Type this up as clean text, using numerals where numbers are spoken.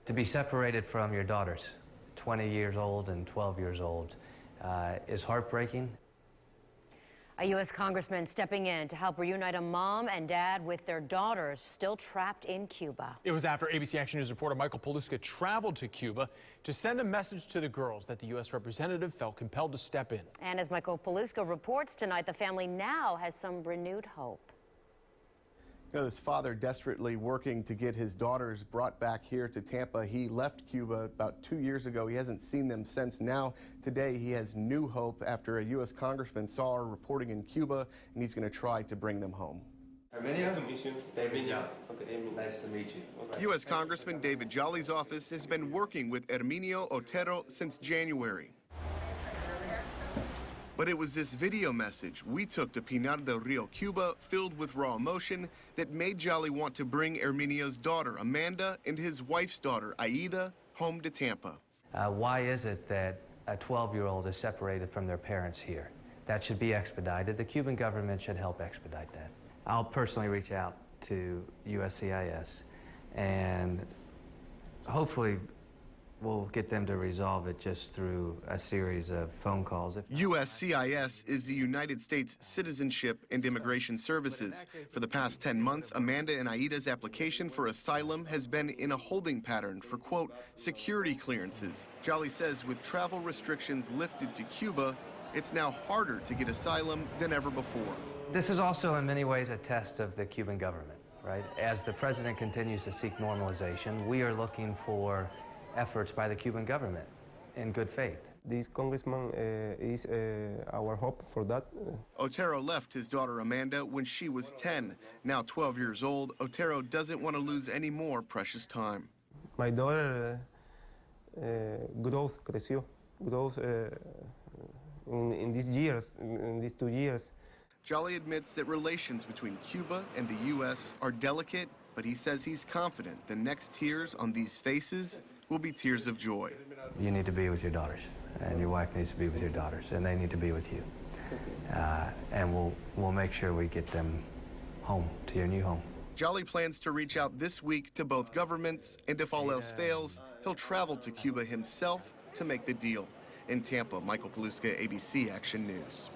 To be separated from your daughters, 20 years old and 12 years old, is heartbreaking. A U.S. congressman stepping in to help reunite a mom and dad with their daughters still trapped in Cuba. It was after ABC Action News reporter Michael Paluska traveled to Cuba to send a message to the girls that the U.S. representative felt compelled to step in. And as Michael Paluska reports tonight, the family now has some renewed hope. You know, this father desperately working to get his daughters brought back here to Tampa. He left Cuba about 2 years ago. He hasn't seen them since. Now, today, he has new hope after a U.S. congressman saw her reporting in Cuba, and he's going to try to bring them home. Nice to meet you. David Jolly. Okay, nice to meet you. U.S. Congressman David Jolly's office has been working with Herminio Otero since January. But it was this video message we took to Pinar del Rio, Cuba, filled with raw emotion, that made Jolly want to bring Herminio's daughter, Amanda, and his wife's daughter, Aida, home to Tampa. Why is it that a 12-year-old is separated from their parents here? That should be expedited. The Cuban government should help expedite that. I'll personally reach out to USCIS, and hopefully we'll get them to resolve it just through a series of phone calls. USCIS is the United States Citizenship and Immigration Services. For the past 10 months, Amanda and Aida's application for asylum has been in a holding pattern for, quote, security clearances. Jolly says with travel restrictions lifted to Cuba, it's now harder to get asylum than ever before. This is also in many ways a test of the Cuban government, right? As the president continues to seek normalization, we are looking for efforts by the Cuban government in good faith. This congressman is our hope for that. Otero left his daughter Amanda when she was 10. Now 12 years old, Otero doesn't want to lose any more precious time. My daughter creció in these years, in these 2 years. Jolly admits that relations between Cuba and the U.S. are delicate, but he says he's confident the next tears on these faces will be tears of joy. You need to be with your daughters, and your wife needs to be with your daughters, and they need to be with you. And we'll make sure we get them home to your new home. Jolly plans to reach out this week to both governments, and if all else fails, he'll travel to Cuba himself to make the deal. In Tampa, Michael Paluska, ABC Action News.